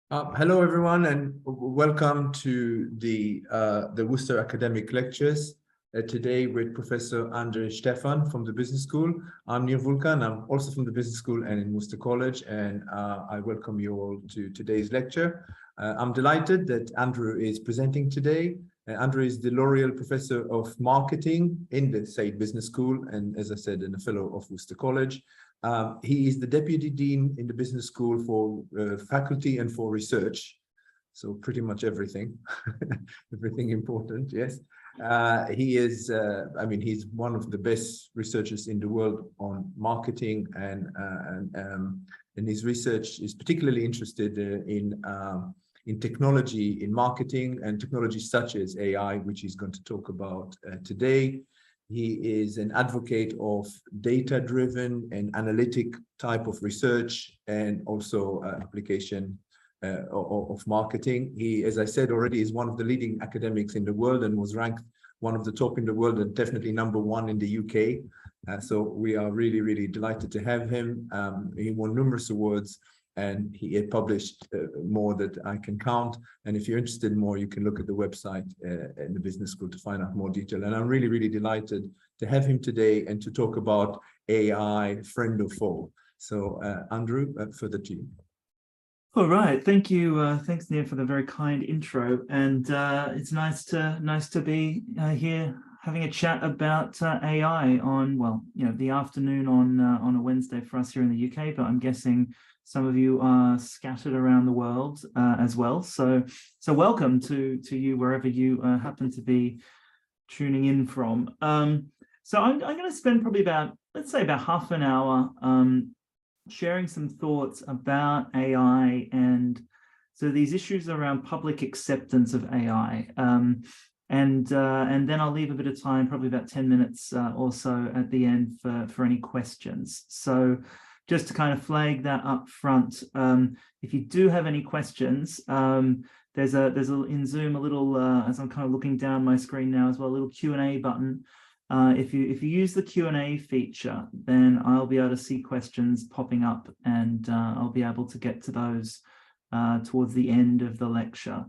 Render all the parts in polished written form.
Hello, everyone, and welcome to the Worcester Academic Lectures. Today with Professor Andrew Stephan from the Business School. I'm Nir Vulkan. I'm also from the Business School and in Worcester College, and I welcome you all to today's lecture. I'm delighted that Andrew is presenting today. Andrew is the Laureate Professor of Marketing in the Said Business School, and as I said, and a Fellow of Worcester College. He is the Deputy Dean in the Business School for faculty and for research. So pretty much everything, everything important, yes. He is, he's one of the best researchers in the world on marketing, and his research is particularly interested in technology, in marketing, and technologies such as AI, which he's going to talk about today. He is an advocate of data-driven and analytic type of research, and also application of marketing. He, as I said already, is one of the leading academics in the world and was ranked one of the top in the world and definitely #1 in the UK. So we are really, really delighted to have him. He won numerous awards, and he had published more that I can count. And if you're interested in more, you can look at the website in the Business School to find out more detail. And I'm really, really delighted to have him today and to talk about AI, friend or foe. So Andrew, further to you. All right, thank you. Thanks, Nir, for the very kind intro. And it's nice to be here having a chat about AI on, well, the afternoon on a Wednesday for us here in the UK, but I'm guessing some of you are scattered around the world as well. So welcome to you wherever you happen to be tuning in from. So I'm going to spend probably let's say about half an hour sharing some thoughts about AI and so these issues around public acceptance of AI. And then I'll leave a bit of time, probably about 10 minutes or so at the end for any questions. So just to kind of flag that up front, if you do have any questions, there's in Zoom a little, as I'm kind of looking down my screen now as well, a little Q&A button. If you use the Q&A feature, then I'll be able to see questions popping up, and I'll be able to get to those towards the end of the lecture.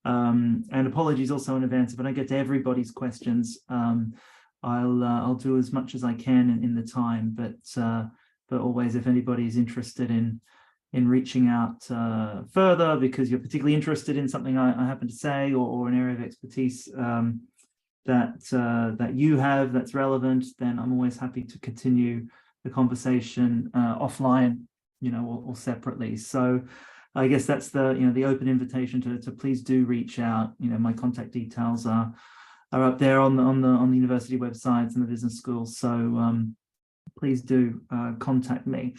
And apologies also in advance if I don't get to everybody's questions. I'll do as much as I can in the time, but always, if anybody's interested in reaching out further because you're particularly interested in something I happen to say, or an area of expertise that you have that's relevant, then I'm always happy to continue the conversation offline, or separately. So I guess that's the open invitation to please do reach out. My contact details are up there on the university websites and the business schools. So please do contact me.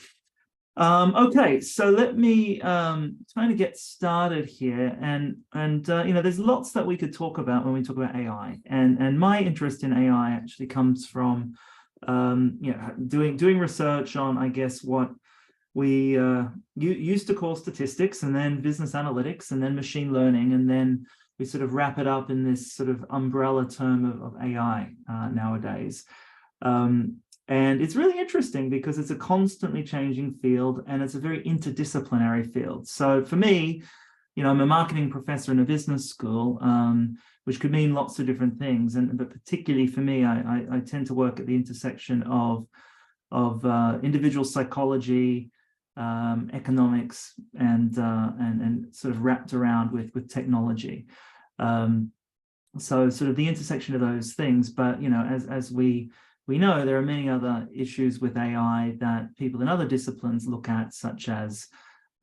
Okay, so let me kind of get started here, and there's lots that we could talk about when we talk about AI, and my interest in AI actually comes from doing research on, I guess, what we used to call statistics, and then business analytics, and then machine learning, and then we sort of wrap it up in this sort of umbrella term of AI nowadays. And it's really interesting because it's a constantly changing field, and it's a very interdisciplinary field. So for me, I'm a marketing professor in a business school, which could mean lots of different things. But particularly for me, I tend to work at the intersection of individual psychology, economics, and sort of wrapped around with technology. So sort of the intersection of those things. But as we know, there are many other issues with AI that people in other disciplines look at, such as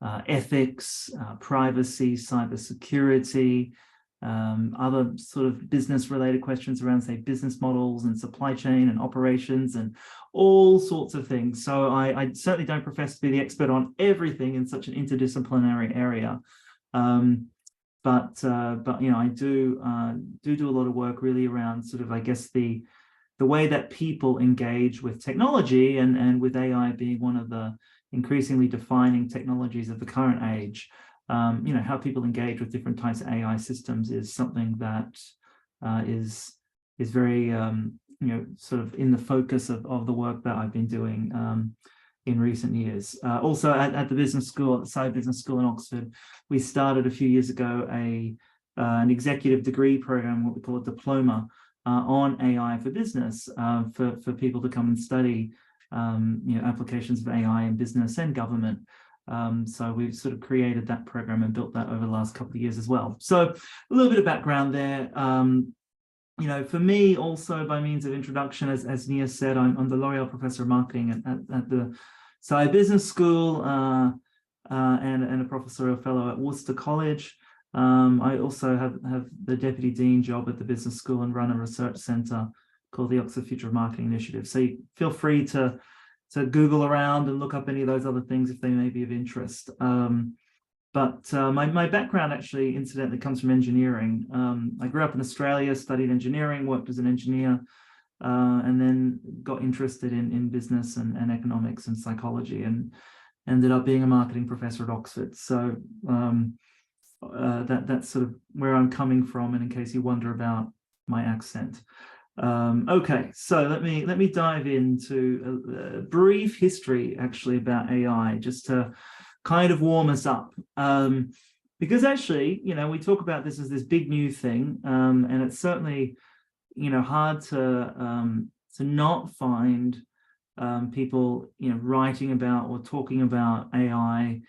ethics, privacy, cybersecurity, other sort of business-related questions around, say, business models and supply chain and operations and all sorts of things. So I certainly don't profess to be the expert on everything in such an interdisciplinary area. But I do a lot of work really around sort of, I guess, the way that people engage with technology, and with AI being one of the increasingly defining technologies of the current age. How people engage with different types of AI systems is something that is very sort of in the focus of the work that I've been doing in recent years. Also at the business school, at the Side Business School in Oxford, we started a few years ago an executive degree program, what we call a diploma, on AI for business, for people to come and study applications of AI in business and government. So we've sort of created that program and built that over the last couple of years as well. So a little bit of background there. For me, also by means of introduction, as Nir said, I'm the L'Oreal Professor of Marketing at the Side Business School, and a professorial fellow at Worcester College. I also have the Deputy Dean job at the Business School and run a research centre called the Oxford Future of Marketing Initiative. So you feel free to Google around and look up any of those other things if they may be of interest. But my background actually, incidentally, comes from engineering. I grew up in Australia, studied engineering, worked as an engineer, and then got interested in business and economics and psychology, and ended up being a marketing professor at Oxford. So that's sort of where I'm coming from, and in case you wonder about my accent. Okay, so let me dive into a brief history actually about AI, just to kind of warm us up, because actually, we talk about this as this big new thing, and it's certainly, hard to not find people, writing about or talking about AI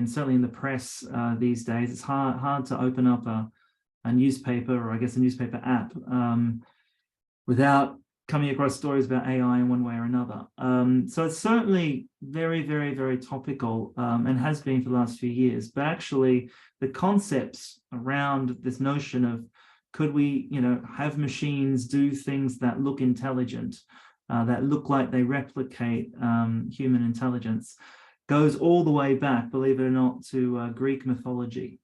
certainly in the press these days. It's hard to open up a newspaper, or I guess a newspaper app, without coming across stories about AI in one way or another. So it's certainly very, very, very topical, and has been for the last few years. But actually, the concepts around this notion of, could we, have machines do things that look intelligent, that look like they replicate human intelligence, goes all the way back, believe it or not, to Greek mythology.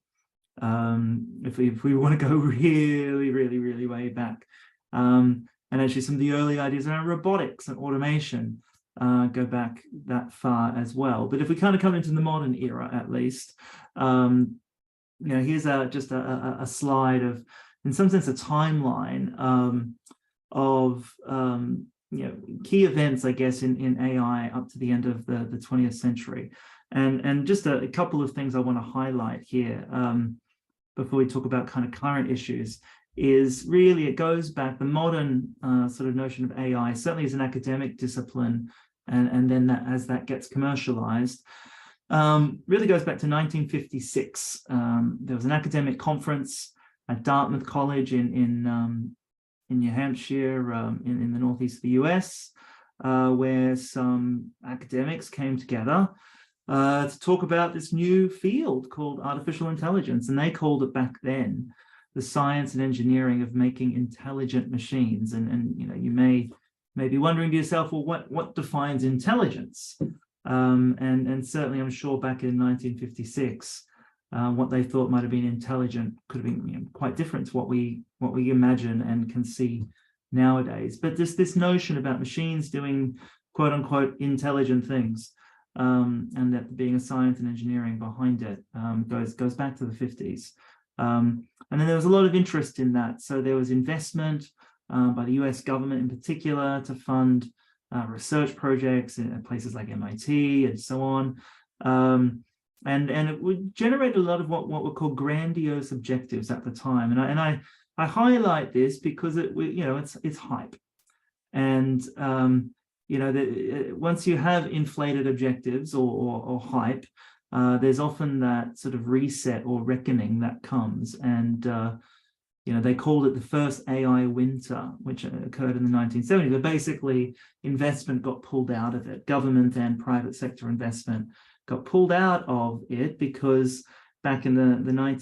If we want to go really, really, really way back. And actually some of the early ideas around robotics and automation go back that far as well. But if we kind of come into the modern era, at least, here's just a slide of, in some sense, a timeline of key events, I guess, in AI up to the end of the 20th century. And just a couple of things I want to highlight here before we talk about kind of current issues, is really, it goes back, the modern sort of notion of AI, certainly as an academic discipline, and then as that gets commercialized, really goes back to 1956. There was an academic conference at Dartmouth College in New Hampshire, in the northeast of the US, where some academics came together to talk about this new field called artificial intelligence. And they called it back then the science and engineering of making intelligent machines. And you may be wondering to yourself, well, what defines intelligence? And certainly, I'm sure back in 1956, what they thought might have been intelligent could have been quite different to what we imagine and can see nowadays. But this notion about machines doing quote unquote intelligent things, and that being a science and engineering behind it, goes back to the 50s. And then there was a lot of interest in that. So there was investment by the US government in particular to fund research projects in places like MIT and so on. And it would generate a lot of what were called grandiose objectives at the time. And I highlight this because it's hype. And once you have inflated objectives or hype, there's often that sort of reset or reckoning that comes. And they called it the first AI winter, which occurred in the 1970s. But basically, investment got pulled out of it. Government and private sector investment got pulled out of it because back in the late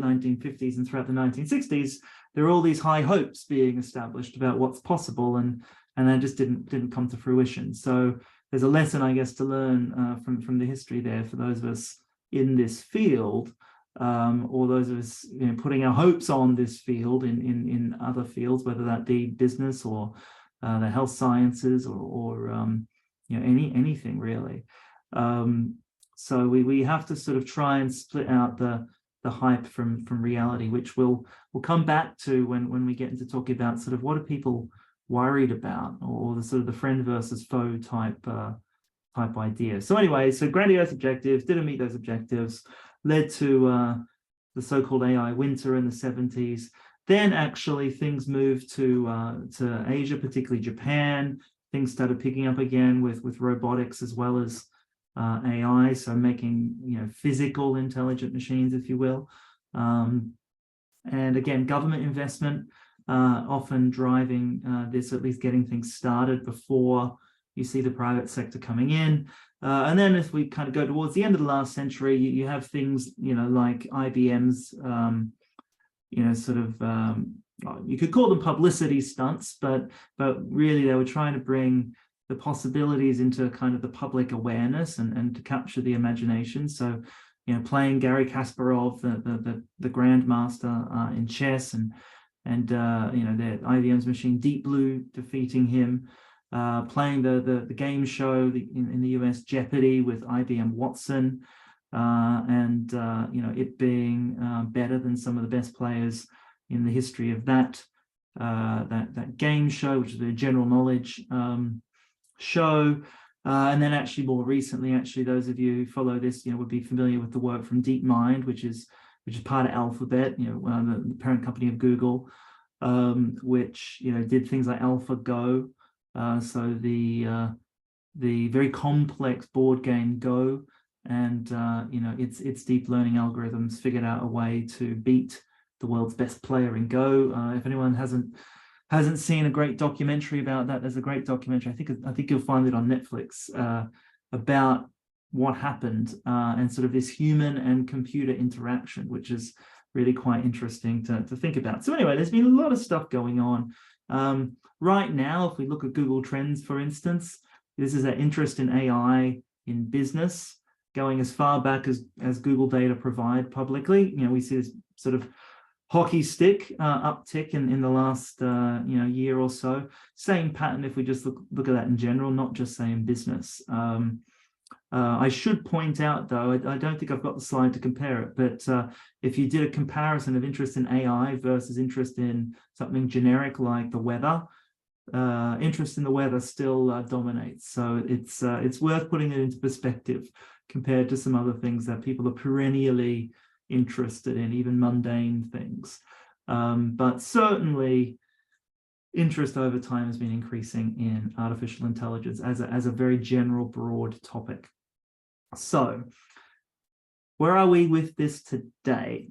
1950s and throughout the 1960s, there were all these high hopes being established about what's possible, and that just didn't come to fruition. So there's a lesson, I guess, to learn from the history there for those of us in this field, or those of us putting our hopes on this field in other fields, whether that be business or the health sciences or anything really. So we have to sort of try and split out the hype from reality, which we'll come back to when we get into talking about sort of what are people worried about, or the sort of the friend versus foe type type idea. So anyway, so grandiose objectives, didn't meet those objectives, led to the so-called AI winter in the 70s. Then actually things moved to Asia, particularly Japan. Things started picking up again with robotics as well as AI, so making physical intelligent machines, if you will. And again, government investment often driving this, at least getting things started before you see the private sector coming in. And then as we kind of go towards the end of the last century, you have things, like IBM's, you could call them publicity stunts, but really they were trying to bring the possibilities into kind of the public awareness and to capture the imagination. So, playing Garry Kasparov, the grandmaster in chess, and the IBM's machine Deep Blue defeating him. Playing the game show in the US, Jeopardy, with IBM Watson, and it being better than some of the best players in the history of that game show, which is the general knowledge show. And then actually more recently, those of you who follow this, would be familiar with the work from DeepMind, which is part of Alphabet, the parent company of Google, which did things like AlphaGo. So the very complex board game Go, and its deep learning algorithms figured out a way to beat the world's best player in Go. If anyone hasn't seen a great documentary about that, there's a great documentary. I think you'll find it on Netflix about what happened and sort of this human and computer interaction, which is really quite interesting to think about. So anyway, there's been a lot of stuff going on. Right now, if we look at Google Trends, for instance, this is an interest in AI in business going as far back as Google data provide publicly. We see this sort of hockey stick uptick in the last year or so. Same pattern if we just look at that in general, not just say in business. I should point out, though, I don't think I've got the slide to compare it, but if you did a comparison of interest in AI versus interest in something generic like the weather, interest in the weather still dominates. So it's worth putting it into perspective compared to some other things that people are perennially interested in, even mundane things. But certainly interest over time has been increasing in artificial intelligence as a very general, broad topic. So where are we with this today?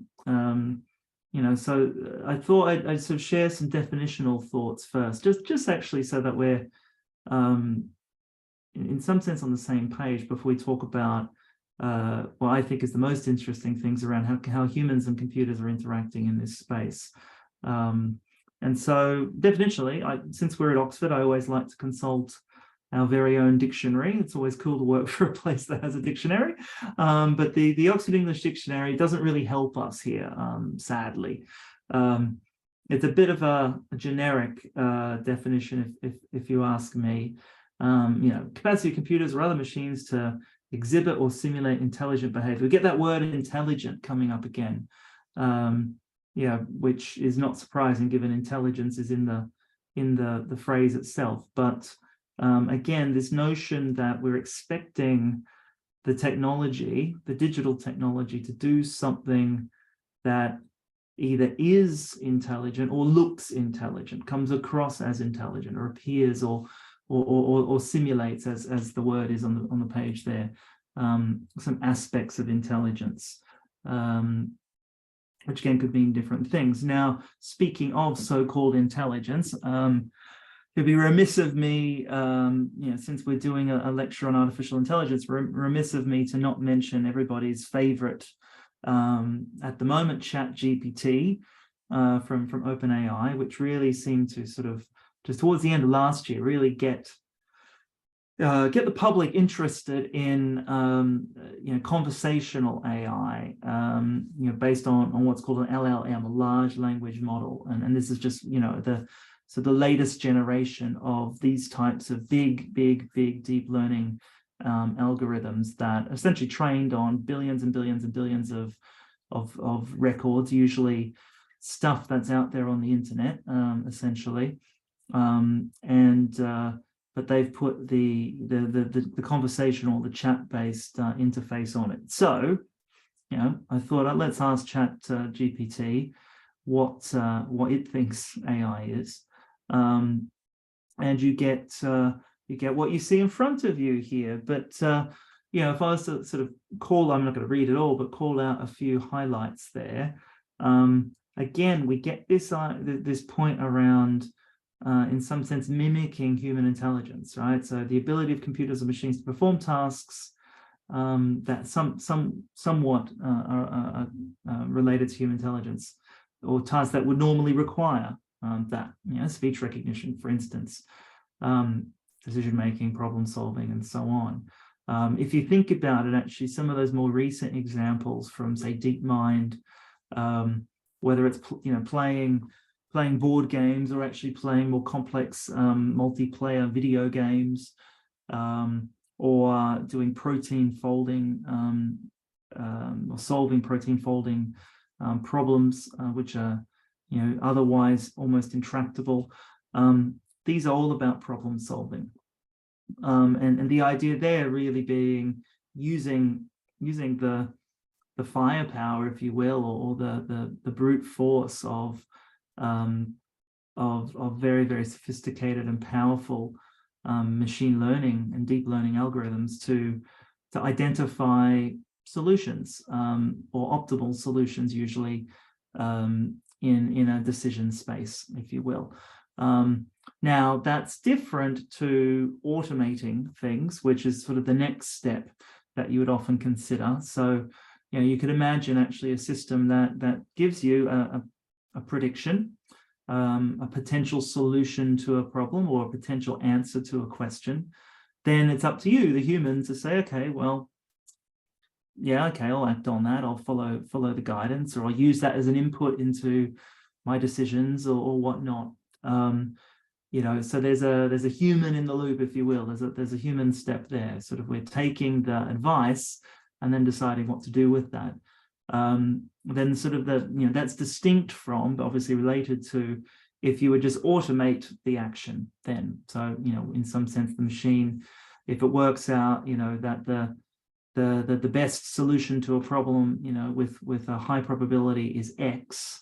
So I thought I'd sort of share some definitional thoughts first, just actually so that we're in some sense on the same page before we talk about what I think is the most interesting things around how humans and computers are interacting in this space. And so definitionally, since we're at Oxford, I always like to consult our very own dictionary. It's always cool to work for a place that has a dictionary. But the Oxford English Dictionary doesn't really help us here, sadly. It's a bit of a generic definition, if you ask me. Capacity of computers or other machines to exhibit or simulate intelligent behavior. We get that word intelligent coming up again. Which is not surprising given intelligence is in the phrase itself. But again, this notion that we're expecting the technology, the digital technology, to do something that either is intelligent or looks intelligent, comes across as intelligent, or appears or simulates, as the word is on the page there, some aspects of intelligence. Which again could mean different things. Now, speaking of so-called intelligence, it'd be remiss of me, since we're doing a lecture on artificial intelligence, remiss of me to not mention everybody's favorite at the moment, ChatGPT from OpenAI, which really seemed to sort of, just towards the end of last year, really get the public interested in conversational AI, based on what's called an LLM, a large language model, and this is just the latest generation of these types of big deep learning algorithms that are essentially trained on billions and billions and billions of records, usually stuff that's out there on the internet, essentially, and but they've put the conversational, the chat-based interface on it. So, I thought let's ask Chat GPT what it thinks AI is, and you get what you see in front of you here. But if I was to sort of I'm not going to read it all, but call out a few highlights there. Again, we get this point around, in some sense, mimicking human intelligence, right? So the ability of computers and machines to perform tasks that somewhat are related to human intelligence, or tasks that would normally require that, speech recognition, for instance, decision making, problem solving, and so on. If you think about it, actually, some of those more recent examples from, say, DeepMind, whether it's playing board games or actually playing more complex multiplayer video games, or doing protein folding, or solving protein folding problems, which are otherwise almost intractable. These are all about problem solving, and the idea there really being using the firepower, if you will, or the brute force of very, very sophisticated and powerful machine learning and deep learning algorithms to identify solutions, or optimal solutions, usually in a decision space, if you will. Now, that's different to automating things, which is sort of the next step that you would often consider. So, you could imagine actually a system that gives you a prediction, a potential solution to a problem, or a potential answer to a question. Then it's up to you, the human, to say, okay, well, I'll act on that. I'll follow the guidance, or I'll use that as an input into my decisions, or whatnot. So there's a human in the loop, if you will. There's a human step there. Sort of, we're taking the advice and then deciding what to do with that. Then sort of that's distinct from, but obviously related to, if you would just automate the action then. So, in some sense, the machine, if it works out, that the best solution to a problem, with a high probability is X,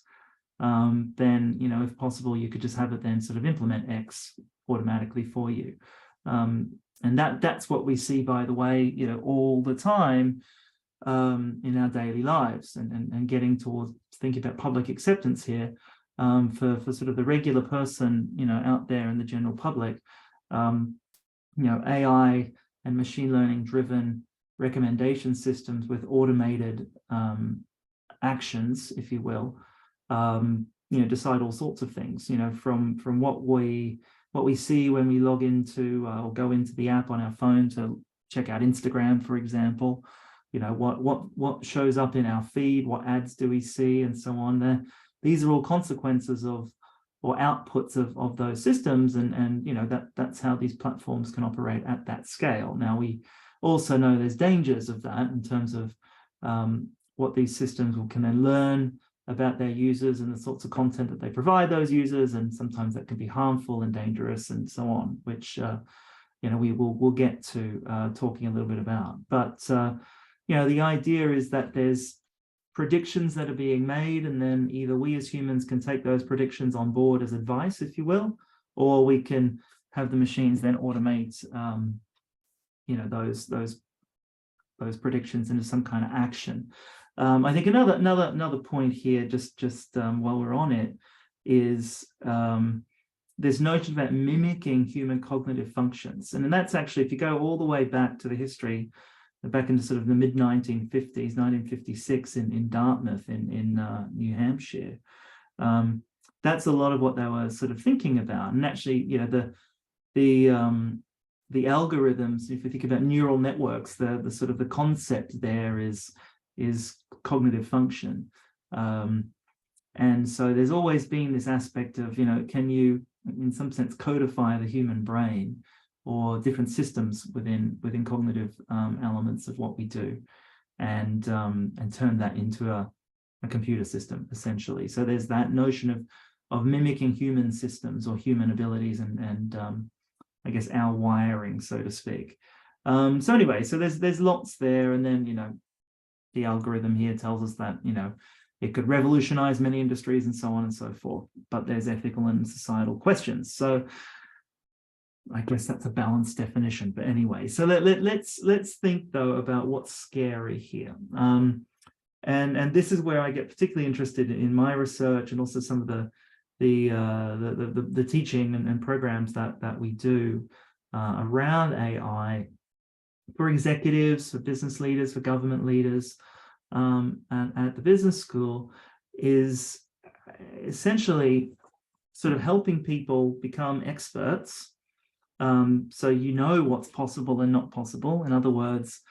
then, if possible, you could just have it then sort of implement X automatically for you. And that's what we see, by the way, all the time in our daily lives, and getting towards thinking about public acceptance here, for sort of the regular person, out there in the general public. AI and machine learning driven recommendation systems with automated actions, if you will, decide all sorts of things, from what we see when we log into or go into the app on our phone to check out Instagram, for example. What shows up in our feed, what ads do we see, and so on. These are all consequences of, or outputs of those systems, and that's how these platforms can operate at that scale. Now, we also know there's dangers of that in terms of what these systems can then learn about their users and the sorts of content that they provide those users, and sometimes that can be harmful and dangerous and so on, which we'll get to talking a little bit about. But the idea is that there's predictions that are being made, and then either we as humans can take those predictions on board as advice, if you will, or we can have the machines then automate those predictions into some kind of action. I think another point here, just while we're on it, is this notion about mimicking human cognitive functions. And that's actually, if you go all the way back to the history, back into sort of the mid-1950s, 1956 in Dartmouth in New Hampshire, that's a lot of what they were sort of thinking about. And actually, the algorithms, if you think about neural networks, the sort of the concept there is cognitive function. And so there's always been this aspect of, can you, in some sense, codify the human brain, or different systems within cognitive elements of what we do, and turn that into a computer system, essentially. So there's that notion of mimicking human systems or human abilities and I guess, our wiring, so to speak. So anyway, so there's lots there, and then the algorithm here tells us that it could revolutionize many industries and so on and so forth, but there's ethical and societal questions. So I guess that's a balanced definition. But anyway, so let's think though about what's scary here. And this is where I get particularly interested in my research, and also some of the teaching and programs that we do around AI for executives, for business leaders, for government leaders, and at the business school, is essentially sort of helping people become experts. So what's possible and not possible. In other words,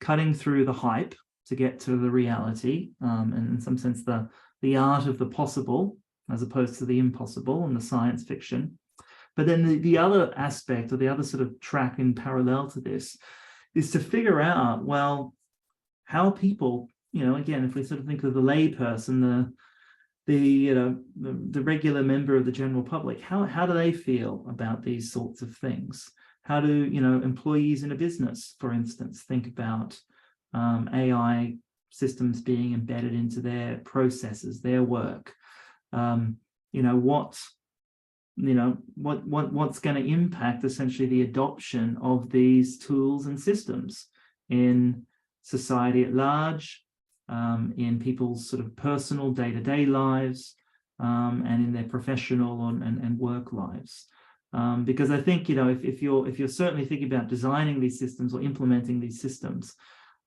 cutting through the hype to get to the reality, and in some sense the art of the possible as opposed to the impossible and the science fiction. But then the other aspect, or the other sort of track in parallel to this, is to figure out, well, how people, again, if we sort of think of the layperson, the regular member of the general public, how do they feel about these sorts of things? How do employees in a business, for instance, think about AI systems being embedded into their processes, their work? What's going to impact essentially the adoption of these tools and systems in society at large, in people's sort of personal day-to-day lives, and in their professional and work lives. Because I think if you're certainly thinking about designing these systems or implementing these systems,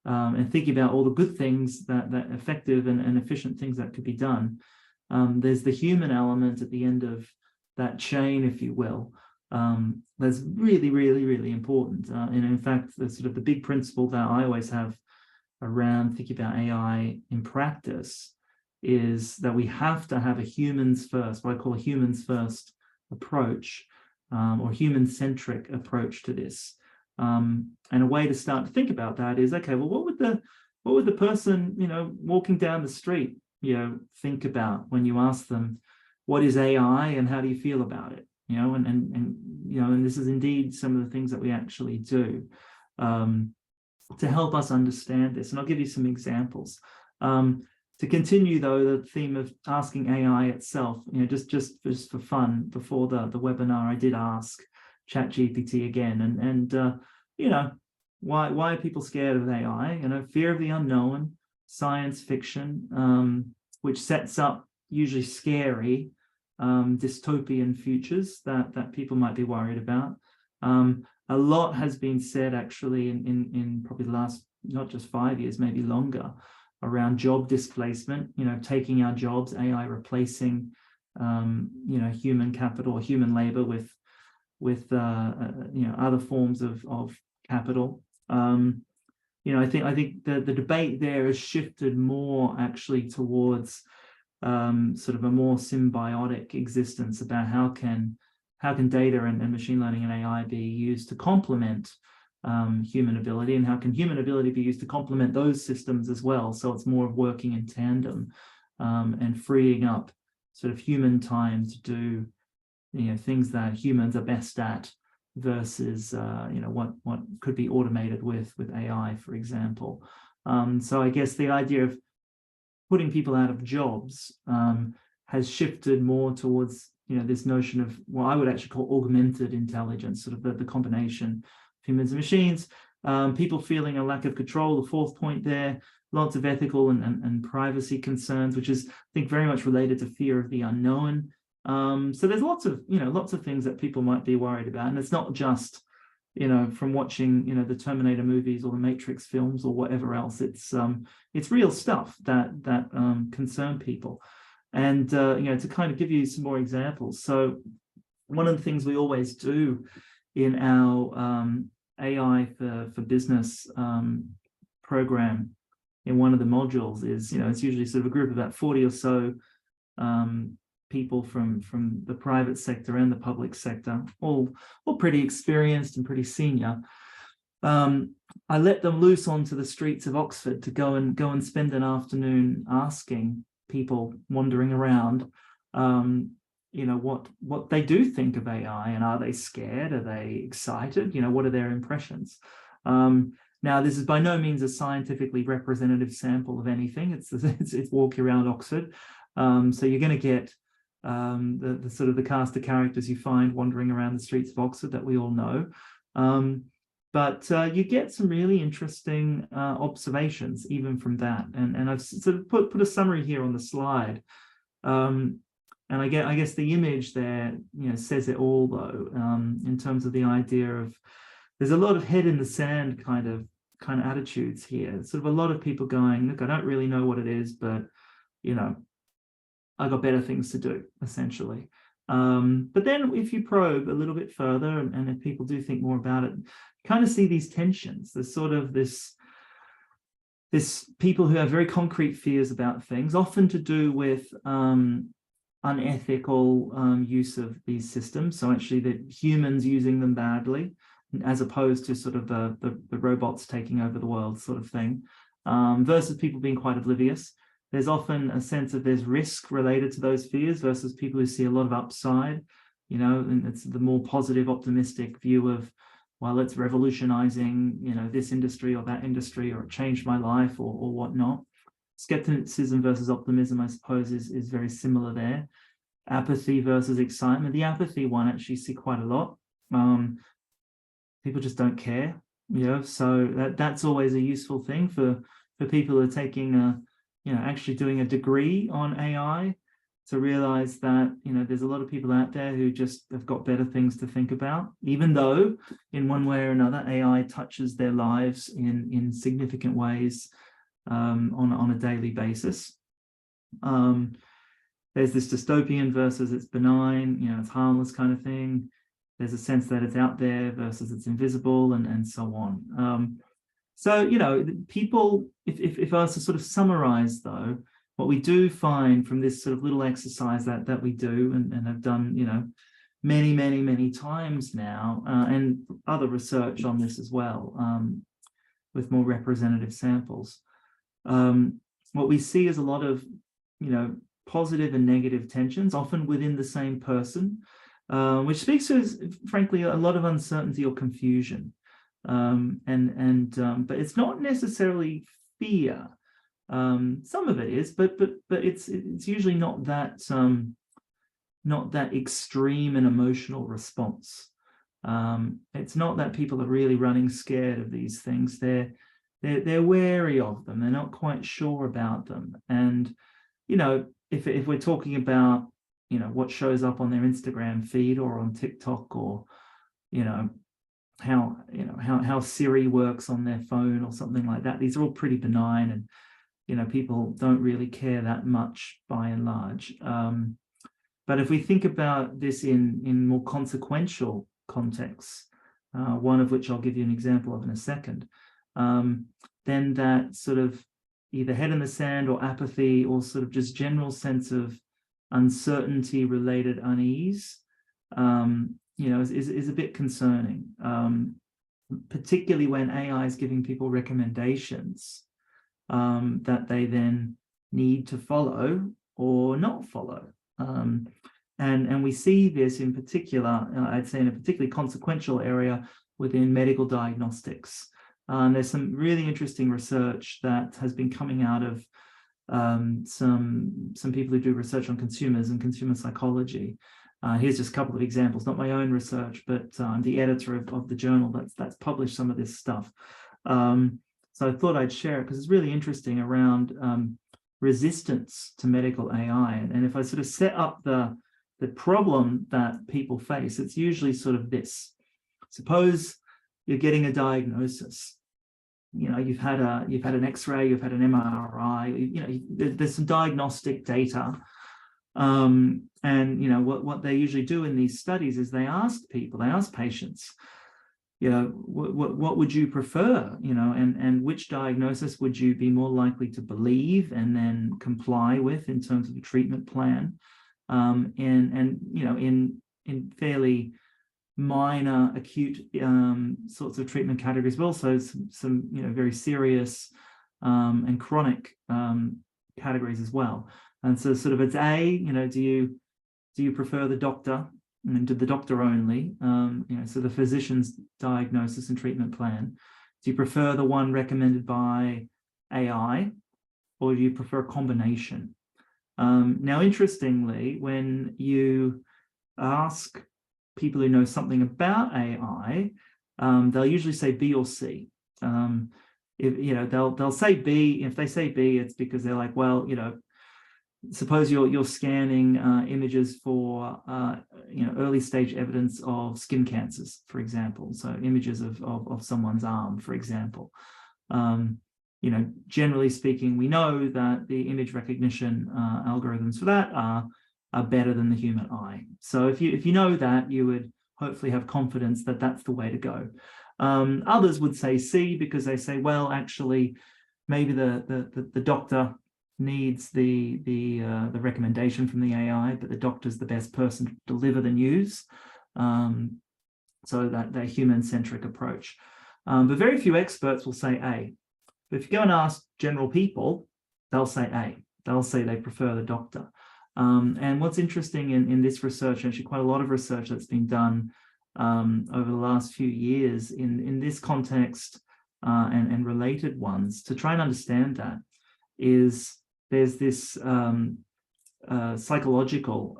and thinking about all the good things that effective and efficient things that could be done, there's the human element at the end of that chain, if you will. That's really, really, really important. And in fact, the sort of the big principle that I always have around thinking about AI in practice is that we have to have a humans first, what I call a humans first approach, or human-centric approach to this. And a way to start to think about that is, okay, well, what would the person, walking down the street, think about when you ask them, what is AI and how do you feel about it? And this is indeed some of the things that we actually do to help us understand this. And I'll give you some examples. To continue, though, the theme of asking AI itself, just for fun, before the webinar, I did ask ChatGPT again, and why are people scared of AI? Fear of the unknown, science fiction, which sets up usually scary dystopian futures that people might be worried about. A lot has been said actually in probably the last not just 5 years, maybe longer, around job displacement, taking our jobs, AI replacing human capital or human labor with other forms of capital. I think the debate there has shifted more actually towards sort of a more symbiotic existence about how can data and machine learning and AI be used to complement human ability, and how can human ability be used to complement those systems as well. So it's more of working in tandem and freeing up sort of human time to do things that humans are best at versus what could be automated with AI, for example. So I guess the idea of putting people out of jobs has shifted more towards this notion of what I would actually call augmented intelligence, sort of the combination of humans and machines. People feeling a lack of control, the fourth point there, lots of ethical and privacy concerns, which is, I think, very much related to fear of the unknown. So there's lots of things that people might be worried about, and it's not just from watching the Terminator movies or the Matrix films or whatever else. It's real stuff that concern people. And to kind of give you some more examples, so one of the things we always do in our AI for business program, in one of the modules, is it's usually sort of a group of about 40 or so people from the private sector and the public sector, all pretty experienced and pretty senior. I let them loose onto the streets of Oxford to go and spend an afternoon asking people wandering around, what they do think of AI, and are they scared? Are they excited? What are their impressions? Now, this is by no means a scientifically representative sample of anything. It's walk around Oxford, so you're going to get the sort of the cast of characters you find wandering around the streets of Oxford that we all know. But you get some really interesting observations even from that. And I've sort of put a summary here on the slide. And I guess the image there, says it all, though, in terms of the idea of there's a lot of head in the sand kind of attitudes here. Sort of a lot of people going, look, I don't really know what it is, but I got better things to do, essentially. But then if you probe a little bit further, and if people do think more about it, you kind of see these tensions. There's sort of this people who have very concrete fears about things, often to do with unethical use of these systems. So actually the humans using them badly, as opposed to sort of the robots taking over the world sort of thing, versus people being quite oblivious. There's often a sense of there's risk related to those fears versus people who see a lot of upside, and it's the more positive, optimistic view of, well, it's revolutionizing, this industry or that industry, or it changed my life or whatnot. Skepticism versus optimism, I suppose, is very similar there. Apathy versus excitement. The apathy one actually see quite a lot. People just don't care, so that's always a useful thing for people who are taking actually doing a degree on AI, to realize that, there's a lot of people out there who just have got better things to think about, even though in one way or another, AI touches their lives in significant ways on a daily basis. There's this dystopian versus it's benign, it's harmless kind of thing. There's a sense that it's out there versus it's invisible, and so on. So, people, if I was to sort of summarize, though, what we do find from this sort of little exercise that we do and have done, many, many, many times now, and other research on this as well, with more representative samples. What we see is a lot of, positive and negative tensions, often within the same person, which speaks to, frankly, a lot of uncertainty or confusion. But it's not necessarily fear. Some of it is, but it's usually not that extreme an emotional response. It's not that people are really running scared of these things. They're wary of them. They're not quite sure about them. And if we're talking about what shows up on their Instagram feed or on TikTok, or how Siri works on their phone or something like that, these are all pretty benign, and people don't really care that much by and large. But if we think about this in more consequential contexts, one of which I'll give you an example of in a second, then that sort of either head in the sand or apathy, or sort of just general sense of uncertainty related unease, is a bit concerning, particularly when AI is giving people recommendations that they then need to follow or not follow. And we see this in particular, I'd say in a particularly consequential area within medical diagnostics. There's some really interesting research that has been coming out of some people who do research on consumers and consumer psychology. Here's just a couple of examples, not my own research, but I'm the editor of the journal that's published some of this stuff. So I thought I'd share it because it's really interesting around resistance to medical AI. And if I sort of set up the problem that people face, it's usually sort of this. Suppose you're getting a diagnosis. You've had an X-ray, you've had an MRI. There's some diagnostic data. And what they usually do in these studies is they ask patients, what would you prefer, and which diagnosis would you be more likely to believe and then comply with in terms of a treatment plan, in fairly minor acute sorts of treatment categories, but also some very serious and chronic categories as well. And so sort of it's do Do you prefer the doctor and to the doctor only? So the physician's diagnosis and treatment plan. Do you prefer the one recommended by AI, or do you prefer a combination? Now, interestingly, when you ask people who know something about AI, they'll usually say B or C. They'll say B. If they say B, it's because they're like, well, suppose you're scanning images for early stage evidence of skin cancers, for example. So images of someone's arm, for example. Generally speaking, we know that the image recognition algorithms for that are better than the human eye. So if you know that, you would hopefully have confidence that that's the way to go. Others would say C, because they say, well, actually, maybe the doctor needs the recommendation from the AI, but the doctor's the best person to deliver the news. So that human-centric approach. But very few experts will say A. But if you go and ask general people, they'll say A. They'll say they prefer the doctor. And what's interesting in this research, actually quite a lot of research that's been done over the last few years in this context and related ones, to try and understand that, is there's this psychological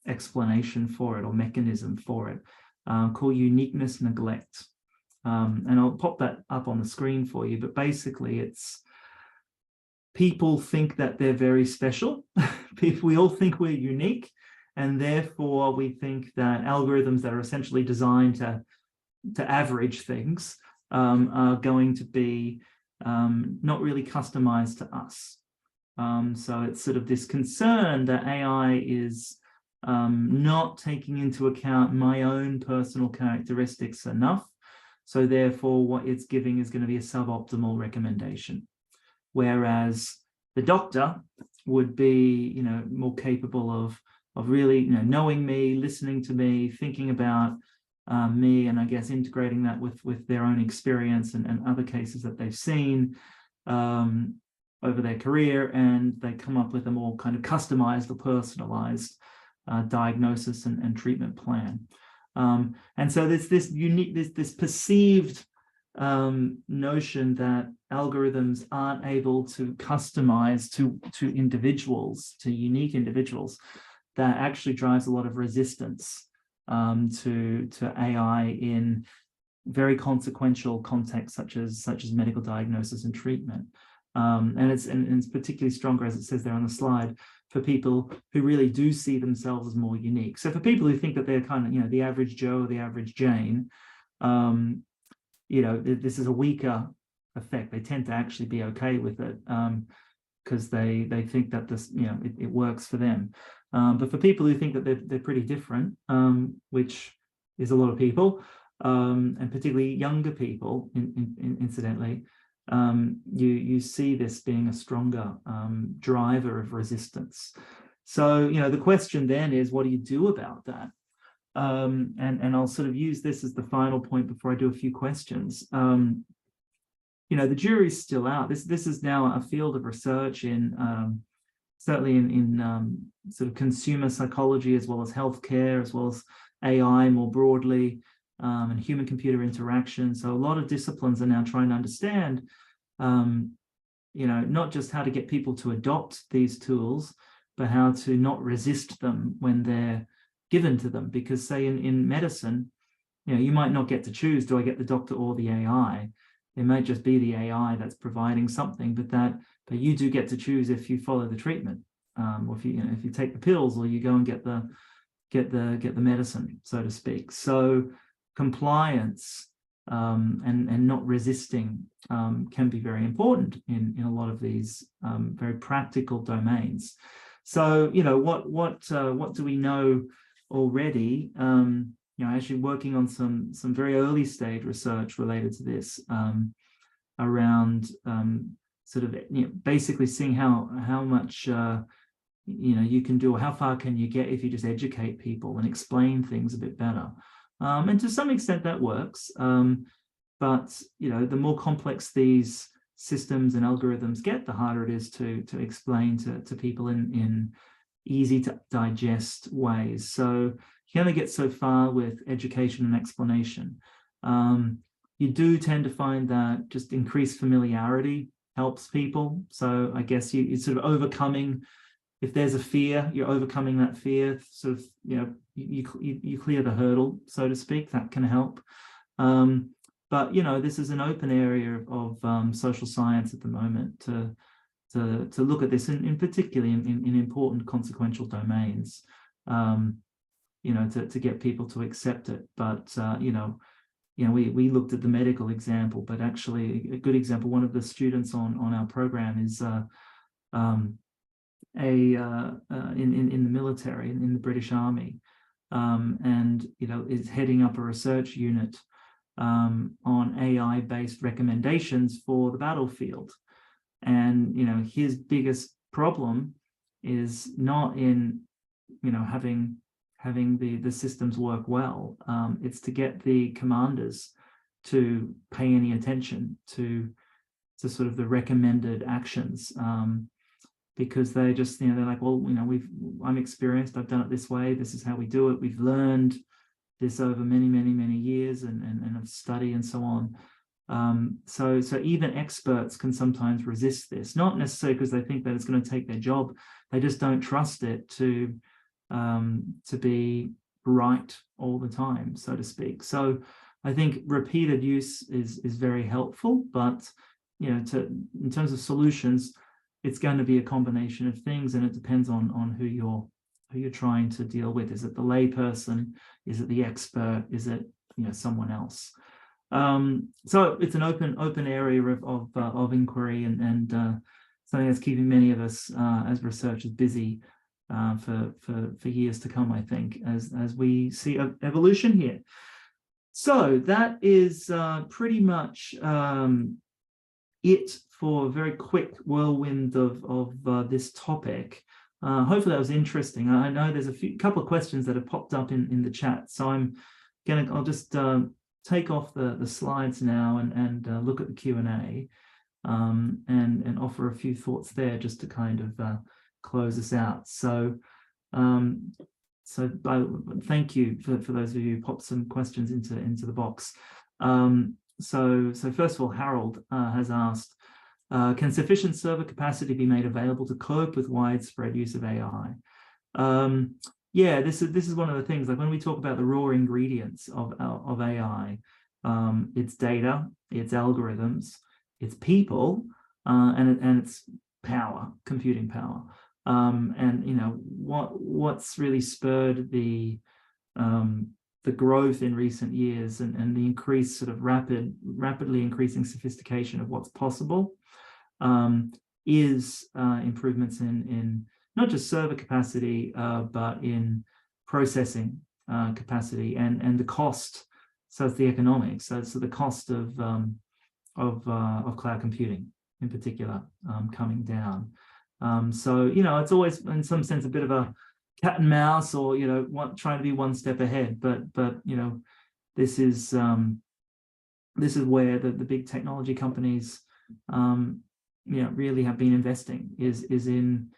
explanation for it, or mechanism for it, called uniqueness neglect. And I'll pop that up on the screen for you, but basically it's people think that they're very special. We all think we're unique, and therefore we think that algorithms that are essentially designed to average things are going to be not really customized to us. So it's sort of this concern that AI is not taking into account my own personal characteristics enough. So therefore, what it's giving is going to be a suboptimal recommendation. Whereas the doctor would be, more capable of really, knowing me, listening to me, thinking about me, and I guess integrating that with their own experience and other cases that they've seen over their career, and they come up with a more kind of customized or personalized diagnosis and treatment plan. And so there's this perceived notion that algorithms aren't able to customize to individuals, to unique individuals, that actually drives a lot of resistance to AI in very consequential contexts such as medical diagnosis and treatment. And it's particularly stronger, as it says there on the slide, for people who really do see themselves as more unique. So for people who think that they're kind of, the average Joe or the average Jane, this is a weaker effect. They tend to actually be okay with it because they think that this, it works for them. But for people who think that they're pretty different, which is a lot of people, and particularly younger people, incidentally, you see this being a stronger driver of resistance. So, the question then is, what do you do about that? And I'll sort of use this as the final point before I do a few questions. The jury's still out. This is now a field of research in certainly in sort of consumer psychology, as well as healthcare, as well as AI more broadly, and human-computer interaction. So a lot of disciplines are now trying to understand, not just how to get people to adopt these tools, but how to not resist them when they're given to them. Because say in medicine, you might not get to choose, do I get the doctor or the AI? It might just be the AI that's providing something, but you do get to choose if you follow the treatment, or if you take the pills, or you go and get the medicine, so to speak. So compliance and not resisting can be very important in a lot of these very practical domains. So what do we know already? Actually working on some very early stage research related to this, around sort of basically seeing how much you can do, or how far can you get if you just educate people and explain things a bit better. And to some extent that works, but the more complex these systems and algorithms get, the harder it is to explain to people in easy to digest ways. So you can only get so far with education and explanation. You do tend to find that just increased familiarity helps people. So I guess it's sort of overcoming, if there's a fear, you're overcoming that fear, sort of, you clear the hurdle, so to speak. That can help. But this is an open area of social science at the moment to look at this, in particularly in important consequential domains, to get people to accept it. But we looked at the medical example, but actually a good example, one of the students on our program is in the military, in the British Army, and is heading up a research unit on AI-based recommendations for the battlefield. And his biggest problem is not in having the systems work well. It's to get the commanders to pay any attention to sort of the recommended actions, because they just they're like, well, I'm experienced, I've done it this way, this is how we do it, we've learned this over many years and of study and so on. So even experts can sometimes resist this, not necessarily because they think that it's going to take their job, they just don't trust it to be right all the time, so to speak. So I think repeated use is very helpful, but in terms of solutions, it's going to be a combination of things, and it depends on who you're trying to deal with. Is it the layperson? Is it the expert? Is it someone else? So it's an open area of inquiry, and something that's keeping many of us as researchers busy for years to come, I think, as we see evolution here. So that is pretty much it for a very quick whirlwind of this topic. Hopefully that was interesting. I know there's a couple of questions that have popped up in the chat, so I'll just take off the slides now and look at the Q&A and offer a few thoughts there, just to kind of close us out. So thank you for those of you who popped some questions into the box. So first of all, Harold has asked, can sufficient server capacity be made available to cope with widespread use of AI? Yeah, this is one of the things, like when we talk about the raw ingredients of AI, it's data, it's algorithms, it's people, and it's power, computing power. And what's really spurred the growth in recent years and the increased sort of rapidly increasing sophistication of what's possible is improvements in not just server capacity, but in processing capacity and the cost. So it's the economics. So the cost of cloud computing in particular coming down. So it's always in some sense a bit of a cat and mouse, or trying to be one step ahead. But this is where the big technology companies really have been investing, is in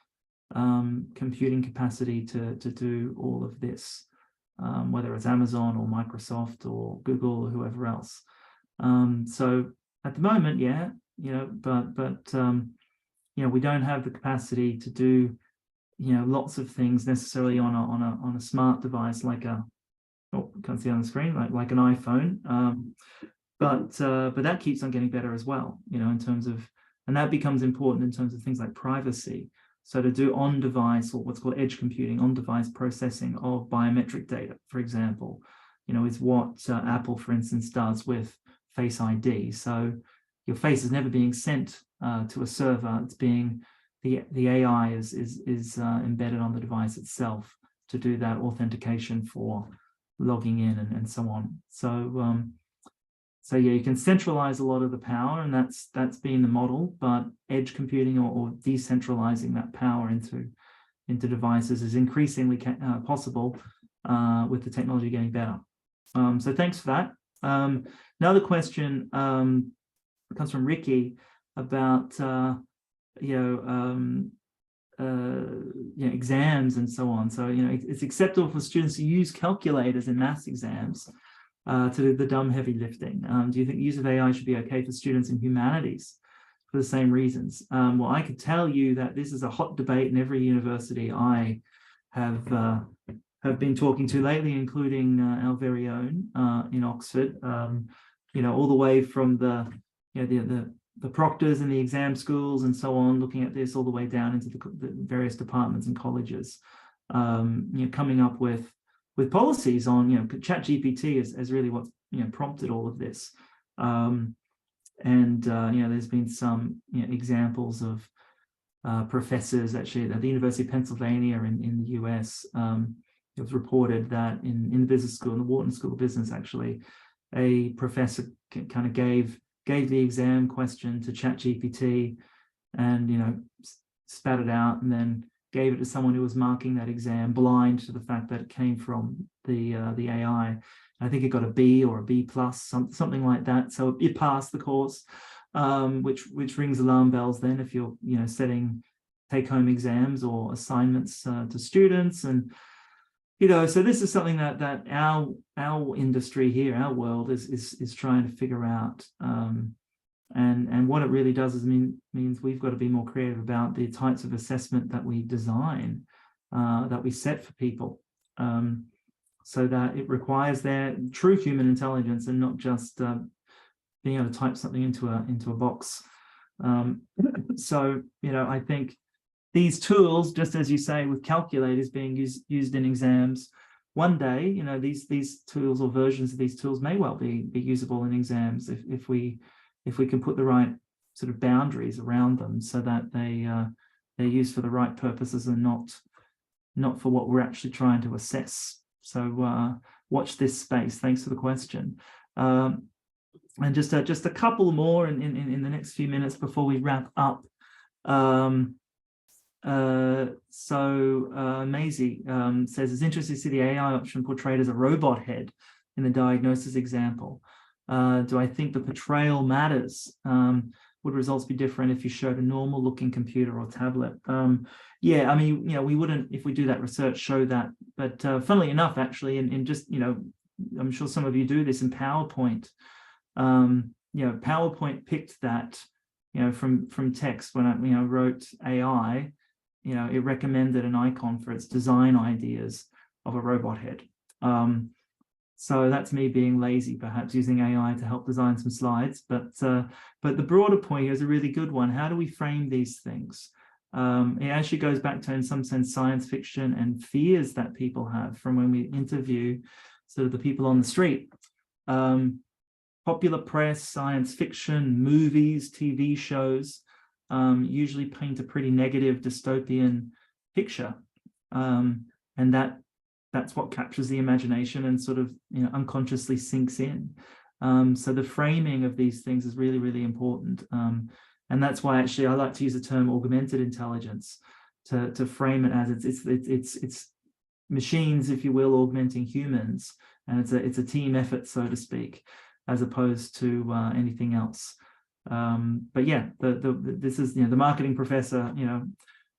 computing capacity to do all of this, whether it's Amazon or Microsoft or Google or whoever else. So at the moment, but we don't have the capacity to do lots of things necessarily on a smart device like can't see on the screen, like an iPhone. But that keeps on getting better as well, in terms of, and that becomes important in terms of things like privacy. So to do on-device, or what's called edge computing, on-device processing of biometric data, for example, is what Apple, for instance, does with Face ID. So your face is never being sent to a server; it's being the AI is embedded on the device itself to do that authentication for logging in and so on. So yeah, you can centralize a lot of the power, and that's been the model. But edge computing or decentralizing that power into devices is increasingly possible with the technology getting better. So thanks for that. Another question comes from Ricky about exams and so on. So, it's acceptable for students to use calculators in maths exams to do the dumb heavy lifting. Do you think the use of AI should be okay for students in humanities for the same reasons? Well, I could tell you that this is a hot debate in every university I have been talking to lately, including our very own in Oxford. All the way from the proctors and the exam schools and so on, looking at this all the way down into the various departments and colleges, coming up with policies on, ChatGPT is really what prompted all of this. There's been some examples of professors actually at the University of Pennsylvania in the US. It was reported that in the business school, in the Wharton School of Business, actually, a professor kind of gave the exam question to ChatGPT and spat it out, and then gave it to someone who was marking that exam, blind to the fact that it came from the AI. I think it got a B or a B plus, something like that. So it passed the course, which rings alarm bells then if you're setting take-home exams or assignments to students. And so this is something that our industry here, our world is trying to figure out. And what it really does is means we've got to be more creative about the types of assessment that we design, that we set for people, so that it requires their true human intelligence and not just being able to type something into a box. So I think these tools, just as you say, with calculators being used in exams, one day, these tools or versions of these tools may well be usable in exams if we can put the right sort of boundaries around them, so that they're used for the right purposes and not for what we're actually trying to assess. So watch this space. Thanks for the question. And just a couple more in the next few minutes before we wrap up. Maisie says it's interesting to see the AI option portrayed as a robot head in the diagnosis example. Do I think the portrayal matters? Would results be different if you showed a normal looking computer or tablet? Yeah, we wouldn't, if we do that research, show that. But funnily enough, actually, in just, I'm sure some of you do this in PowerPoint. PowerPoint picked that, from text when I, wrote AI. It recommended an icon for its design ideas of a robot head. So that's me being lazy, perhaps using AI to help design some slides. But the broader point here is a really good one. How do we frame these things? It actually goes back to, in some sense, science fiction and fears that people have from when we interview sort of the people on the street. Popular press, science fiction, movies, TV shows usually paint a pretty negative dystopian picture. And that's what captures the imagination and sort of unconsciously sinks in. So the framing of these things is really, really important. And that's why actually I like to use the term augmented intelligence to frame it as it's machines, if you will, augmenting humans, and it's a team effort, so to speak, as opposed to anything else. But yeah, this is the marketing professor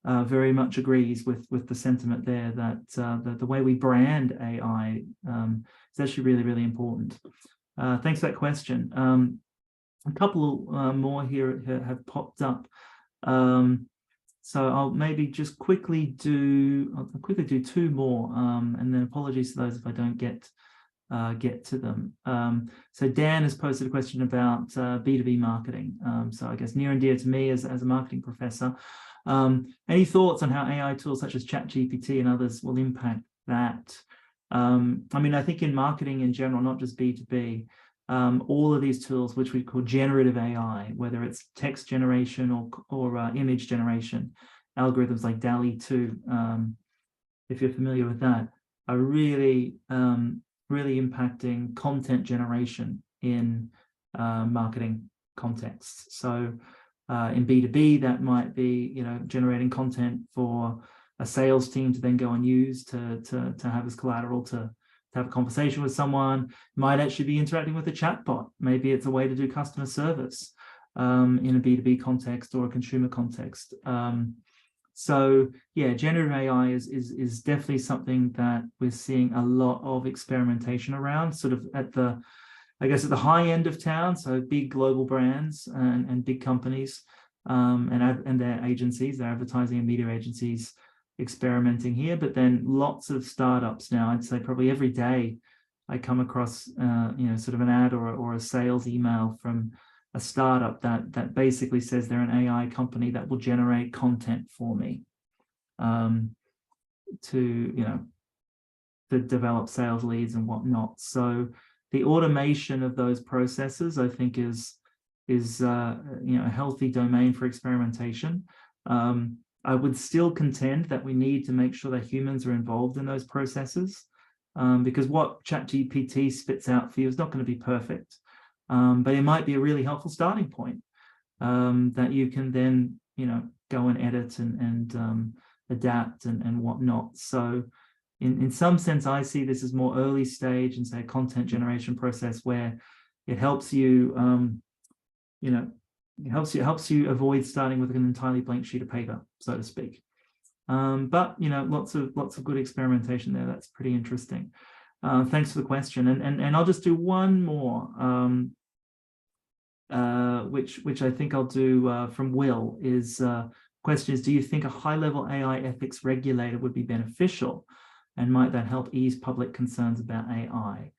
very much agrees with the sentiment there that the way we brand AI is actually really, really important. Thanks for that question. A couple more here have popped up. So I'll maybe just quickly do two more, and then apologies to those if I don't get to them. So Dan has posted a question about B2B marketing. So I guess near and dear to me as a marketing professor. Any thoughts on how AI tools such as ChatGPT and others will impact that? I think in marketing in general, not just B2B, all of these tools, which we call generative AI, whether it's text generation or image generation, algorithms like DALL-E 2, if you're familiar with that, are really impacting content generation in marketing contexts. So in B2B, that might be generating content for a sales team to then go and use to have as collateral to have a conversation with someone. Might actually be interacting with a chatbot. Maybe it's a way to do customer service in a B2B context or a consumer context. So yeah, generative AI is definitely something that we're seeing a lot of experimentation around, sort of at the, I guess, at the high end of town. So big global brands and big companies and their agencies, their advertising and media agencies experimenting here. But then lots of startups now. I'd say probably every day I come across sort of an ad or a sales email from a startup that basically says they're an AI company that will generate content for me to develop sales leads and whatnot. So the automation of those processes, I think, is a healthy domain for experimentation. I would still contend that we need to make sure that humans are involved in those processes, because what ChatGPT spits out for you is not going to be perfect. But it might be a really helpful starting point that you can then, go and edit and adapt and whatnot. So in some sense, I see this as more early stage and say a content generation process where it helps you, it helps you avoid starting with an entirely blank sheet of paper, so to speak. But lots of good experimentation there. That's pretty interesting. Thanks for the question. And I'll just do one more, which I think I'll do from Will. Question is, do you think a high-level AI ethics regulator would be beneficial? And might that help ease public concerns about AI?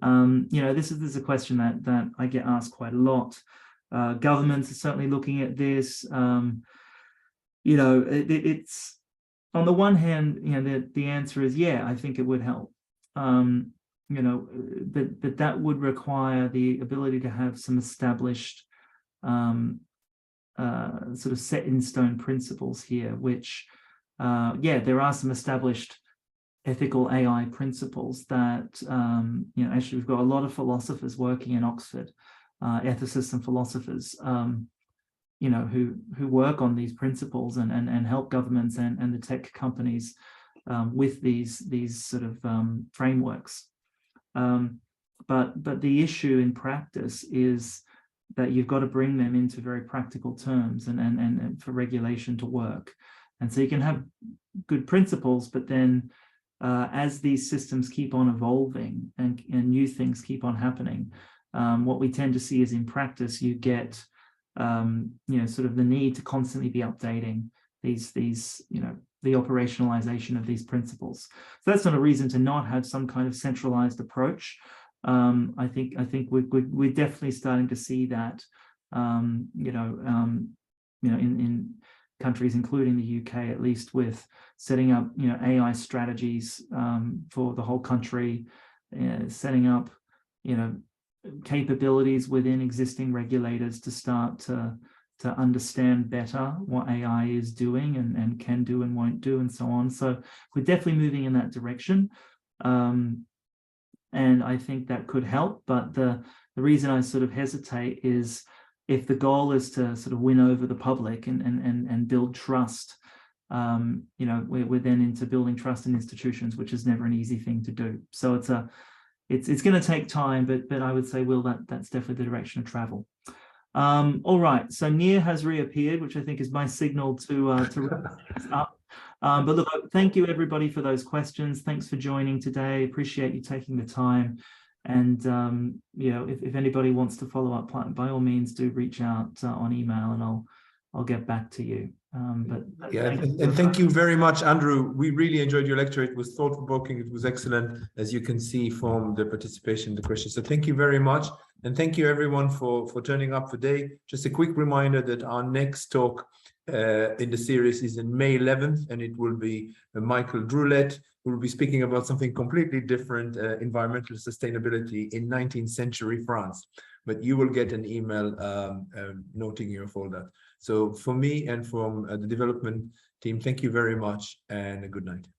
This is a question that I get asked quite a lot. Governments are certainly looking at this. It's on the one hand, the answer is, yeah, I think it would help. But that would require the ability to have some established sort of set in stone principles here, which, there are some established ethical AI principles that, actually we've got a lot of philosophers working in Oxford, ethicists and philosophers, who work on these principles and help governments and the tech companies with these sort of frameworks. But the issue in practice is that you've got to bring them into very practical terms and for regulation to work. And so you can have good principles, but then as these systems keep on evolving and new things keep on happening, what we tend to see is in practice, you get sort of the need to constantly be updating these the operationalization of these principles. So that's not a reason to not have some kind of centralized approach. I think we're definitely starting to see that, in countries, including the UK, at least, with setting up, AI strategies for the whole country, setting up, capabilities within existing regulators to start to understand better what AI is doing and can do and won't do and so on. So we're definitely moving in that direction. And I think that could help. But the reason I sort of hesitate is if the goal is to sort of win over the public and build trust, we're then into building trust in institutions, which is never an easy thing to do. So it's going to take time, but I would say, Will, that's definitely the direction of travel. All right, so Nir has reappeared, which I think is my signal to wrap this up. But look, thank you everybody for those questions. Thanks for joining today. Appreciate you taking the time. And if anybody wants to follow up, by all means, do reach out on email, and I'll get back to you. Thank you very much, Andrew. We really enjoyed your lecture. It was thought-provoking. It was excellent, as you can see from the participation, the questions. So thank you very much. And thank you everyone for turning up today. Just a quick reminder that our next talk in the series is in May 11th, and it will be Michael Droulet, who will be speaking about something completely different, environmental sustainability in 19th century France. But you will get an email noting you for that. So for me and from the development team, thank you very much and a good night.